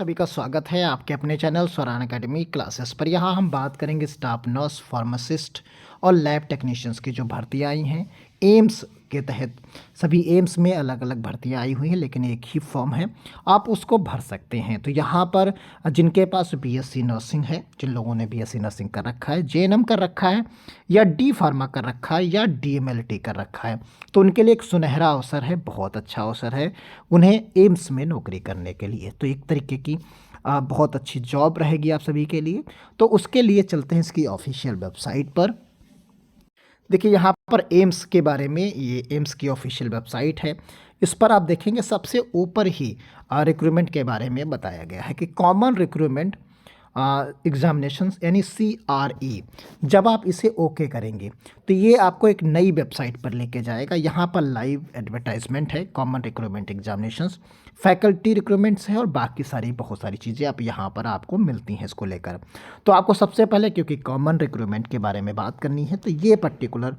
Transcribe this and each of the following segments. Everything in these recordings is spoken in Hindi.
सभी का स्वागत है आपके अपने चैनल स्वरान एकेडमी क्लासेस पर। यहाँ हम बात करेंगे स्टाफ नर्स, फार्मासिस्ट और लैब टेक्नीशियंस की जो भर्तियाँ आई हैं एम्स के तहत। सभी एम्स में अलग अलग भर्तियाँ आई हुई हैं, लेकिन एक ही फॉर्म है, आप उसको भर सकते हैं। तो यहाँ पर जिनके पास बीएससी नर्सिंग है, जिन लोगों ने बीएससी नर्सिंग कर रखा है, जेएनएम कर रखा है या डी फार्मा कर रखा है या डीएमएलटी कर रखा है, तो उनके लिए एक सुनहरा अवसर है, बहुत अच्छा अवसर है उन्हें एम्स में नौकरी करने के लिए। तो एक तरीके की बहुत अच्छी जॉब रहेगी आप सभी के लिए। तो उसके लिए चलते हैं इसकी ऑफिशियल वेबसाइट पर। देखिए यहाँ पर एम्स के बारे में, ये एम्स की ऑफिशियल वेबसाइट है। इस पर आप देखेंगे सबसे ऊपर ही रिक्रूटमेंट के बारे में बताया गया है कि कॉमन रिक्रूटमेंट एग्जामिनेशंस यानी CRE। जब आप इसे ओके करेंगे तो ये आपको एक नई वेबसाइट पर लेके जाएगा। यहाँ पर लाइव एडवर्टाइजमेंट है, common recruitment examinations, faculty recruitments है और बाकी सारी बहुत सारी चीज़ें आप यहाँ पर आपको मिलती हैं इसको लेकर। तो आपको सबसे पहले, क्योंकि कॉमन रिक्रूटमेंट के बारे में बात करनी है, तो ये पर्टिकुलर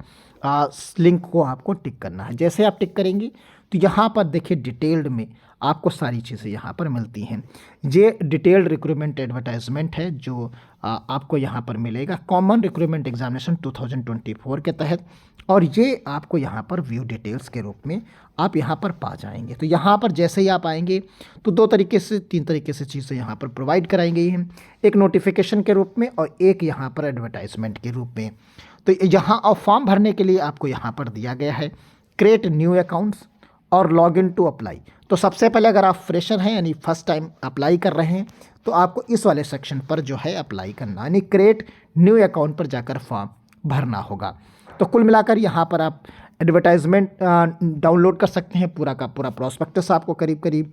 लिंक को आपको टिक करना है। जैसे आप टिक करेंगे तो यहाँ पर देखिए डिटेल्ड में आपको सारी चीज़ें यहाँ पर मिलती हैं। ये डिटेल्ड रिक्रूटमेंट एडवर्टाइजमेंट है जो आपको यहाँ पर मिलेगा कॉमन रिक्रूटमेंट एग्जामिनेशन 2024 के तहत, और ये आपको यहाँ पर व्यू डिटेल्स के रूप में आप यहाँ पर पा जाएंगे। तो यहाँ पर जैसे ही आप आएंगे तो तीन तरीके से चीज़ें यहाँ पर प्रोवाइड कराई गई हैं, एक नोटिफिकेशन के रूप में और एक यहाँ पर एडवर्टाइजमेंट के रूप में। तो यहाँ और फॉर्म भरने के लिए आपको यहाँ पर दिया गया है क्रिएट न्यू अकाउंट्स और लॉग इन टू अप्लाई। तो सबसे पहले अगर आप फ्रेशर हैं यानी फर्स्ट टाइम अप्लाई कर रहे हैं तो आपको इस वाले सेक्शन पर जो है अप्लाई करना, यानी क्रिएट न्यू अकाउंट पर जाकर फॉर्म भरना होगा। तो कुल मिलाकर यहाँ पर आप एडवर्टाइजमेंट डाउनलोड कर सकते हैं। पूरा का पूरा प्रॉस्पेक्टस आपको करीब करीब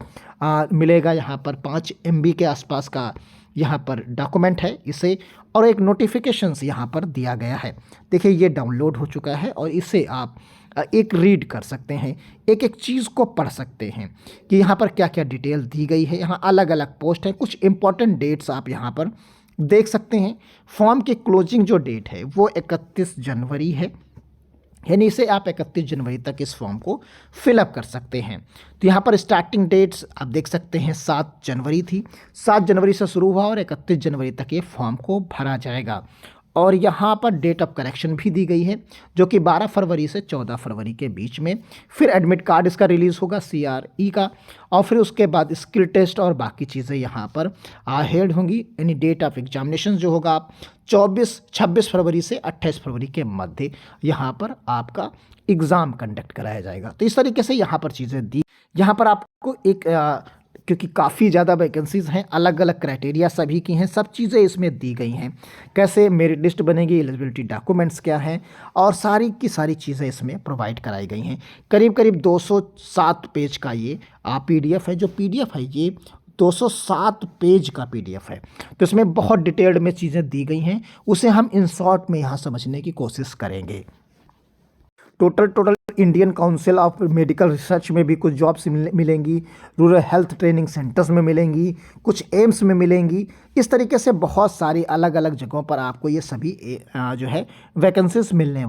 मिलेगा। यहाँ पर 5 MB के आसपास का यहाँ पर डॉक्यूमेंट है इसे, और एक नोटिफिकेशंस यहाँ पर दिया गया है। देखिए ये डाउनलोड हो चुका है और इसे आप एक रीड कर सकते हैं, एक एक चीज़ को पढ़ सकते हैं कि यहाँ पर क्या क्या डिटेल दी गई है। यहाँ अलग अलग पोस्ट हैं, कुछ इंपॉर्टेंट डेट्स आप यहाँ पर देख सकते हैं। फॉर्म की क्लोजिंग जो डेट है वो 31 जनवरी है, यानी इसे आप 31 जनवरी तक इस फॉर्म को फिलअप कर सकते हैं। तो यहाँ पर स्टार्टिंग डेट्स आप देख सकते हैं 7 जनवरी थी, 7 जनवरी से शुरू हुआ और 31 जनवरी तक ये फॉर्म को भरा जाएगा। और यहाँ पर डेट ऑफ करेक्शन भी दी गई है जो कि 12 फरवरी से 14 फरवरी के बीच में। फिर एडमिट कार्ड इसका रिलीज़ होगा CRE का, और फिर उसके बाद स्किल टेस्ट और बाकी चीज़ें यहाँ पर हेल्ड होंगी। यानी डेट ऑफ एग्जामिनेशन जो होगा 26 फरवरी से 28 फरवरी के मध्य यहाँ पर आपका एग्ज़ाम कंडक्ट कराया जाएगा। तो इस तरीके से यहाँ पर चीज़ें दी। यहाँ पर आपको एक क्योंकि काफ़ी ज़्यादा वैकेंसीज़ हैं, अलग अलग क्राइटेरिया सभी की हैं, सब चीज़ें इसमें दी गई हैं। कैसे मेरिट लिस्ट बनेगी, एलिजिबिलिटी डॉक्यूमेंट्स क्या हैं, और सारी की सारी चीज़ें इसमें प्रोवाइड कराई गई हैं। करीब करीब 207 पेज का ये PDF है। जो PDF है ये 207 पेज का PDF है। तो इसमें बहुत डिटेल्ड में चीज़ें दी गई हैं, उसे हम इन शॉर्ट में यहाँ समझने की कोशिश करेंगे। Total Indian council of medical research में भी कुछ जॉब्स मिलेंगी, रूरल हेल्थ ट्रेनिंग सेंटर्स में मिलेंगी, कुछ एम्स में मिलेंगी। इस तरीके से बहुत सारी अलग अलग जगहों पर आपको ये सभी जो है वैकेंसीज मिलने।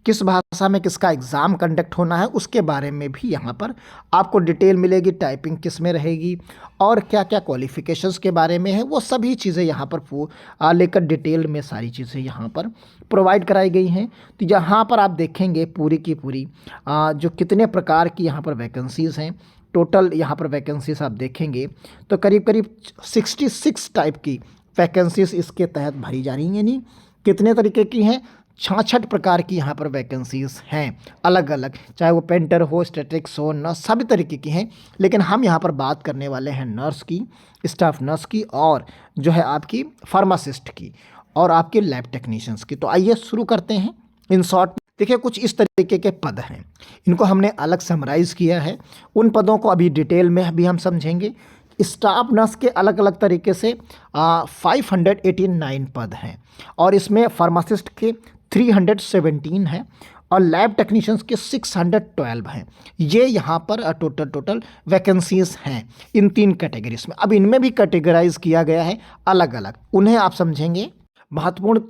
किस भाषा में किसका एग्ज़ाम कंडक्ट होना है उसके बारे में भी यहाँ पर आपको डिटेल मिलेगी। टाइपिंग किस में रहेगी और क्या क्या क्वालिफ़िकेशंस के बारे में है, वो सभी चीज़ें यहाँ पर लेकर डिटेल में सारी चीज़ें यहाँ पर प्रोवाइड कराई गई हैं। तो यहाँ पर आप देखेंगे पूरी की पूरी जो कितने प्रकार की यहाँ पर वैकेंसीज़ हैं। टोटल यहाँ पर वैकेंसीज आप देखेंगे तो करीब करीब 66 टाइप की वैकेंसीज इसके तहत भरी जा रही हैं। यानी कितने तरीके की हैं, 66 प्रकार की यहाँ पर वैकेंसीज़ हैं अलग अलग, चाहे वो पेंटर हो, स्टैटिक्स हो, नर्स, सभी तरीके की हैं। लेकिन हम यहाँ पर बात करने वाले हैं नर्स की, स्टाफ नर्स की, और जो है आपकी फार्मासिस्ट की, और आपके लैब टेक्नीशियंस की। तो आइए शुरू करते हैं। इन शॉर्ट देखिए कुछ इस तरीके के पद हैं, इनको हमने अलग समराइज़ किया है। उन पदों को अभी डिटेल में अभी हम समझेंगे। स्टाफ नर्स के अलग अलग तरीके से 589 पद हैं, और इसमें फार्मासिस्ट के 317 हैं, और लैब टेक्नीशियंस के 612 हैं। ये यहाँ पर टोटल वैकेंसीज़ हैं इन 3 कैटेगरीज में। अब इनमें भी कैटेगराइज किया गया है अलग अलग, उन्हें आप समझेंगे। महत्वपूर्ण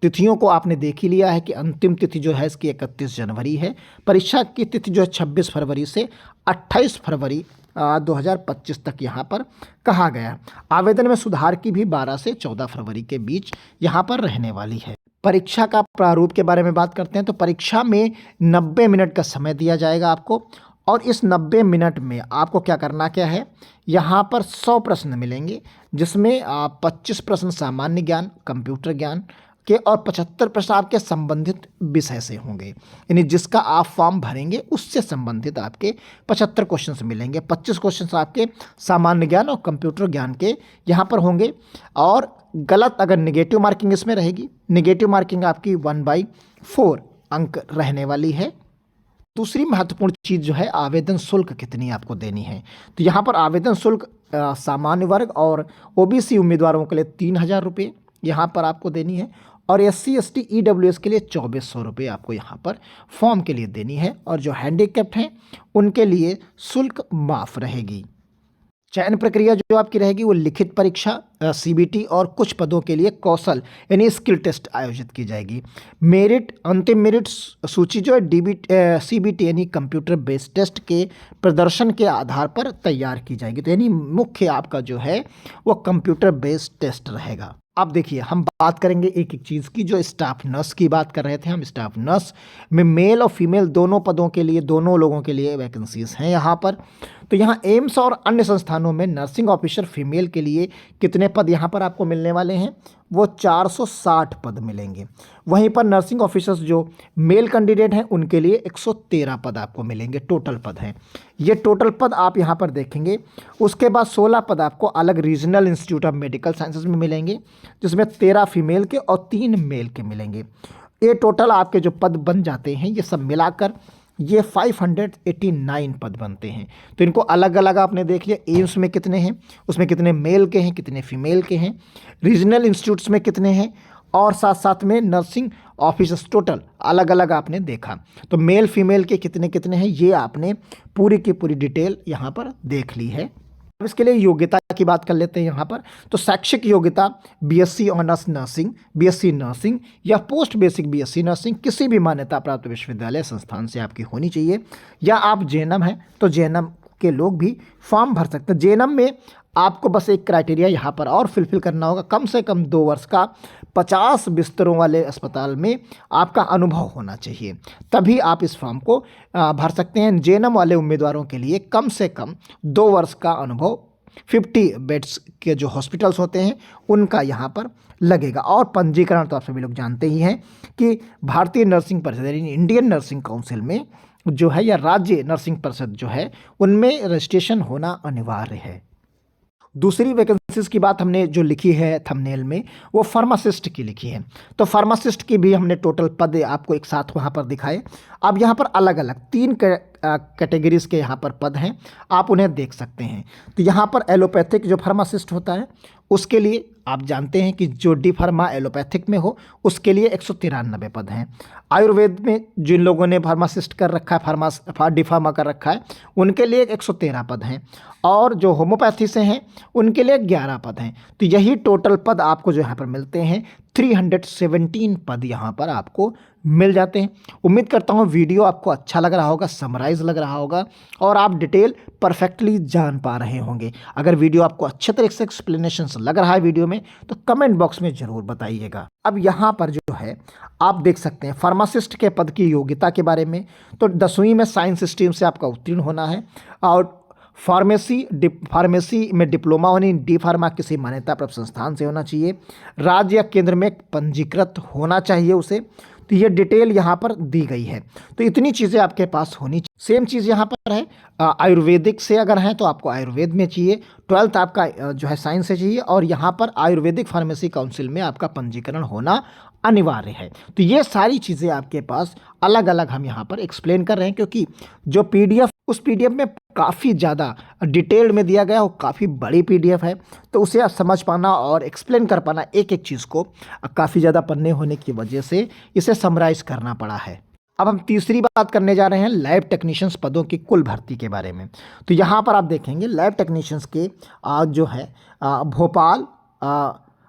तिथियों को आपने देख ही लिया है कि अंतिम तिथि जो है इसकी 31 जनवरी है। परीक्षा की तिथि जो है 26 फरवरी से 28 फरवरी 2025 तक यहाँ पर कहा गया। आवेदन में सुधार की भी 12 से 14 फरवरी के बीच यहाँ पर रहने वाली है। परीक्षा का प्रारूप के बारे में बात करते हैं तो परीक्षा में 90 मिनट का समय दिया जाएगा आपको, और इस 90 मिनट में आपको क्या करना क्या है, यहाँ पर 100 प्रश्न मिलेंगे, जिसमें 25 प्रश्न सामान्य ज्ञान कंप्यूटर ज्ञान के और 75 प्रश्न आपके संबंधित विषय से होंगे। यानी जिसका आप फॉर्म भरेंगे उससे संबंधित आपके 75 क्वेश्चंस मिलेंगे। 25 क्वेश्चंस आपके सामान्य ज्ञान और कंप्यूटर ज्ञान के यहाँ पर होंगे, और गलत अगर नेगेटिव मार्किंग इसमें रहेगी, नेगेटिव मार्किंग आपकी 1/4 अंक रहने वाली है। दूसरी महत्वपूर्ण चीज़ जो है, आवेदन शुल्क कितनी आपको देनी है। तो यहाँ पर आवेदन शुल्क सामान्य वर्ग और ओबीसी उम्मीदवारों के लिए 3,000 रुपये यहाँ पर आपको देनी है, और SC ST EWS के लिए 2,400 रुपये आपको यहाँ पर फॉर्म के लिए देनी है, और जो हैंडीकैप्ड हैं उनके लिए शुल्क माफ़ रहेगी। चयन प्रक्रिया जो आपकी रहेगी वो लिखित परीक्षा, CBT और कुछ पदों के लिए कौशल यानी स्किल टेस्ट आयोजित की जाएगी। मेरिट, अंतिम मेरिट सूची जो है CBT यानी कंप्यूटर बेस्ड टेस्ट के प्रदर्शन के आधार पर तैयार की जाएगी। तो यानी मुख्य आपका जो है वो कंप्यूटर बेस्ड टेस्ट रहेगा। अब देखिए, हम बात करेंगे एक एक चीज़ की। जो स्टाफ नर्स की बात कर रहे थे हम, स्टाफ नर्स में मेल और फीमेल दोनों पदों के लिए, दोनों लोगों के लिए वैकेंसीज हैं यहाँ पर। तो यहाँ एम्स और अन्य संस्थानों में नर्सिंग ऑफिसर फीमेल के लिए कितने पद यहाँ पर आपको मिलने वाले हैं, वो 460 पद मिलेंगे। वहीं पर नर्सिंग ऑफिसर्स जो मेल कैंडिडेट हैं उनके लिए 113 पद आपको मिलेंगे, टोटल पद हैं। ये टोटल पद आप यहाँ पर देखेंगे। उसके बाद 16 पद आपको अलग regional institute of medical sciences में मिलेंगे, जिसमें 13 फीमेल के और 3 मेल के मिलेंगे। ये टोटल आपके जो पद बन जाते हैं, ये सब मिलाकर ये 589 पद बनते हैं। तो इनको अलग अलग आपने देख लिया, एम्स में कितने हैं, उसमें कितने मेल के हैं, कितने फीमेल के हैं, रीजनल इंस्टीट्यूट्स में कितने हैं, और साथ साथ में नर्सिंग ऑफिसर्स टोटल अलग अलग आपने देखा। तो मेल फीमेल के कितने कितने हैं ये आपने पूरी की पूरी डिटेल यहाँ पर देख ली है। अब इसके लिए योग्यता की बात कर लेते हैं यहाँ पर। तो शैक्षिक योग्यता BSc honours nursing, BSc nursing या पोस्ट बेसिक BSc नर्सिंग किसी भी मान्यता प्राप्त विश्वविद्यालय संस्थान से आपकी होनी चाहिए, या आप JNM हैं तो JNM के लोग भी फॉर्म भर सकते हैं। JNM में आपको बस एक क्राइटेरिया यहाँ पर और फिलफिल करना होगा, कम से कम 2 वर्ष का 50 बिस्तरों वाले अस्पताल में आपका अनुभव होना चाहिए, तभी आप इस फॉर्म को भर सकते हैं। JNM वाले उम्मीदवारों के लिए कम से कम 2 वर्ष का अनुभव 50 बेड्स के जो हॉस्पिटल्स होते हैं उनका यहाँ पर लगेगा। और पंजीकरण तो आप सभी लोग जानते ही हैं कि भारतीय नर्सिंग परिषद यानी इंडियन नर्सिंग काउंसिल में जो है, या राज्य नर्सिंग परिषद जो है, उनमें रजिस्ट्रेशन होना अनिवार्य है। दूसरी वैकेंसीज की बात हमने जो लिखी है थंबनेल में, वो फार्मासिस्ट की लिखी है। तो फार्मासिस्ट की भी हमने टोटल पद आपको एक साथ वहाँ पर दिखाए। अब यहाँ पर अलग अलग 3 कैटेगरीज के यहाँ पर पद हैं, आप उन्हें देख सकते हैं। तो यहाँ पर एलोपैथिक जो फार्मासिस्ट होता है उसके लिए आप जानते हैं कि जो डी फार्मा एलोपैथिक में हो उसके लिए 193 पद हैं। आयुर्वेद में जिन लोगों ने फार्मासिस्ट कर रखा है, डी फार्मा कर रखा है, उनके लिए 113 पद हैं, और जो होम्योपैथी से हैं उनके लिए 11 पद हैं। तो यही टोटल पद आपको जो यहाँ पर मिलते हैं, 317 पद यहाँ पर आपको मिल जाते हैं। उम्मीद करता हूँ वीडियो आपको अच्छा लग रहा होगा, समराइज लग रहा होगा, और आप डिटेल परफेक्टली जान पा रहे होंगे। अगर वीडियो आपको अच्छे तरीके से एक्सप्लेनेशंस लग रहा है वीडियो में, तो कमेंट बॉक्स में ज़रूर बताइएगा। अब यहाँ पर जो है आप देख सकते हैं फार्मासिस्ट के पद की योग्यता के बारे में। तो 10वीं में साइंस स्ट्रीम से आपका उत्तीर्ण होना है, और फार्मेसी में डिप्लोमा होनी, डी फार्मा किसी मान्यता प्राप्त संस्थान से होना चाहिए, राज्य या केंद्र में पंजीकृत होना चाहिए उसे। तो ये डिटेल यहाँ पर दी गई है। तो इतनी चीज़ें आपके पास होनी चाहिए। सेम चीज़ यहाँ पर है, आयुर्वेदिक से अगर हैं तो आपको आयुर्वेद में चाहिए, 12th आपका जो है साइंस से चाहिए, और यहाँ पर आयुर्वेदिक फार्मेसी काउंसिल में आपका पंजीकरण होना अनिवार्य है। तो ये सारी चीज़ें आपके पास अलग अलग हम यहाँ पर एक्सप्लेन कर रहे हैं, क्योंकि जो PDF उस PDF में काफ़ी ज़्यादा डिटेल्ड में दिया गया, वो काफ़ी बड़ी PDF है। तो उसे आप समझ पाना और एक्सप्लेन कर पाना एक एक चीज़ को काफ़ी ज़्यादा पन्ने होने की वजह से इसे समराइज़ करना पड़ा है। अब हम तीसरी बात करने जा रहे हैं लैब टेक्नीशियंस पदों की कुल भर्ती के बारे में। तो यहाँ पर आप देखेंगे लैब टेक्नीशियंस के जो है भोपाल,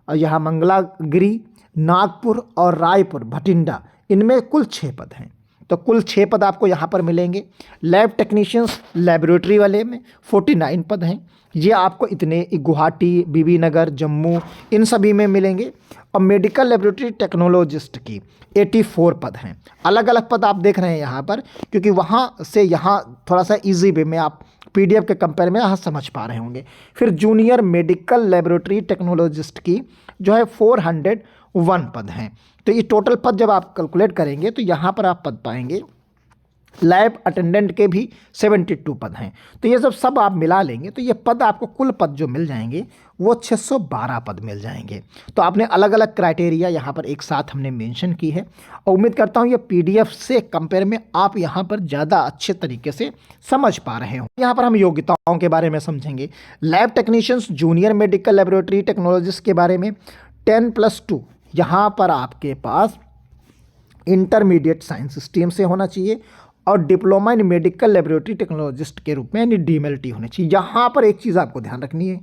यहाँ मंगलागिरी, नागपुर और रायपुर भटिंडा, इनमें कुल 6 पद हैं। तो कुल 6 पद आपको यहाँ पर मिलेंगे। लैब टेक्नीशियंस लेबोरेटरी वाले में 49 पद हैं। ये आपको इतने गुवाहाटी, बीबी नगर, जम्मू इन सभी में मिलेंगे। और मेडिकल लेबोरेटरी टेक्नोलॉजिस्ट की 84 पद हैं। अलग अलग पद आप देख रहे हैं यहाँ पर, क्योंकि वहाँ से यहाँ थोड़ा सा इजी वे में आप पीडीएफ के कंपेयर में यहाँ समझ पा रहे होंगे। फिर जूनियर मेडिकल लेबोरेटरी टेक्नोलॉजिस्ट की जो है 401 पद हैं। तो ये टोटल पद जब आप कैलकुलेट करेंगे तो यहाँ पर आप पद पाएंगे। लैब अटेंडेंट के भी 72 पद हैं। तो ये सब आप मिला लेंगे तो ये पद आपको कुल पद जो मिल जाएंगे वो 612 पद मिल जाएंगे। तो आपने अलग अलग क्राइटेरिया यहाँ पर एक साथ हमने मेंशन की है और उम्मीद करता हूँ ये पीडीएफ से कंपेयर में आप यहाँ पर ज़्यादा अच्छे तरीके से समझ पा रहे हो। यहाँ पर हम योग्यताओं के बारे में समझेंगे। Lab technicians junior medical laboratory technologist के बारे में 10+2 यहाँ पर आपके पास इंटरमीडिएट साइंस स्ट्रीम से होना चाहिए और diploma in medical laboratory technologist के रूप में यानी डीएमएलटी होनी चाहिए। यहाँ पर एक चीज़ आपको ध्यान रखनी है,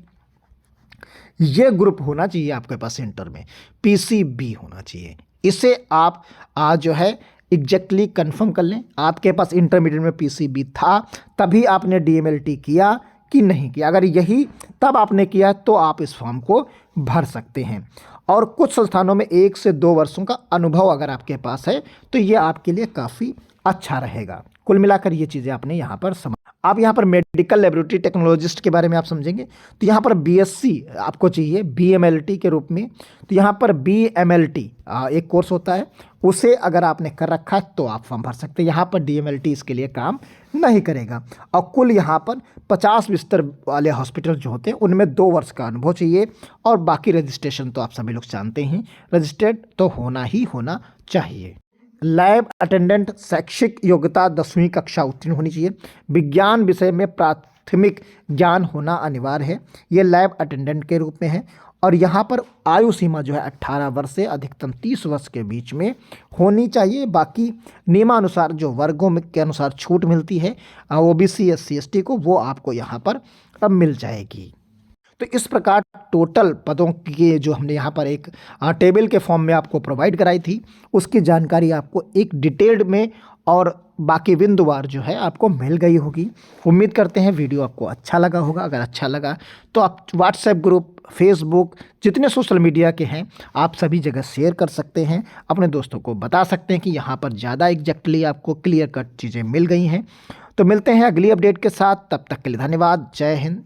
ये ग्रुप होना चाहिए आपके पास इंटर में, पीसीबी होना चाहिए। इसे आप आज जो है एग्जैक्टली कंफर्म कर लें। आपके पास इंटरमीडिएट में पीसीबी था तभी आपने डीएमएलटी किया कि नहीं किया। अगर यही तब आपने किया तो आप इस फॉर्म को भर सकते हैं। और कुछ संस्थानों में 1 से 2 वर्षों का अनुभव अगर आपके पास है तो ये आपके लिए काफ़ी अच्छा रहेगा। कुल मिलाकर ये चीज़ें आपने यहाँ पर समझ। आप यहाँ पर मेडिकल लेबोरेटरी टेक्नोलॉजिस्ट के बारे में आप समझेंगे तो यहाँ पर बीएससी आपको चाहिए बीएमएलटी के रूप में। तो यहाँ पर बीएमएलटी एक कोर्स होता है, उसे अगर आपने कर रखा है तो आप फॉर्म भर सकते हैं। यहाँ पर डीएमएलटी इसके लिए काम नहीं करेगा। और कुल यहाँ पर 50 बिस्तर वाले हॉस्पिटल जो होते हैं उनमें 2 वर्ष का अनुभव चाहिए। और बाकी रजिस्ट्रेशन तो आप सभी लोग जानते हैं, रजिस्टर्ड तो होना ही होना चाहिए। लैब अटेंडेंट शैक्षिक योग्यता 10वीं कक्षा उत्तीर्ण होनी चाहिए। विज्ञान विषय में प्राथमिक ज्ञान होना अनिवार्य है। ये लैब अटेंडेंट के रूप में है। और यहाँ पर आयु सीमा जो है 18 वर्ष से अधिकतम 30 वर्ष के बीच में होनी चाहिए। बाकी नियमानुसार जो वर्गों में के अनुसार छूट मिलती है ओबीसी एससी एसटी को, वो आपको यहाँ पर अब मिल जाएगी। तो इस प्रकार टोटल पदों की जो हमने यहाँ पर एक टेबल के फॉर्म में आपको प्रोवाइड कराई थी उसकी जानकारी आपको एक डिटेल्ड में और बाकी बिंदुवार जो है आपको मिल गई होगी। उम्मीद करते हैं वीडियो आपको अच्छा लगा होगा। अगर अच्छा लगा तो आप व्हाट्सएप ग्रुप, फेसबुक, जितने सोशल मीडिया के हैं आप सभी जगह शेयर कर सकते हैं। अपने दोस्तों को बता सकते हैं कि यहाँ पर ज़्यादा एग्जैक्टली आपको क्लियर कट चीज़ें मिल गई हैं। तो मिलते हैं अगली अपडेट के साथ, तब तक के लिए धन्यवाद। जय हिंद।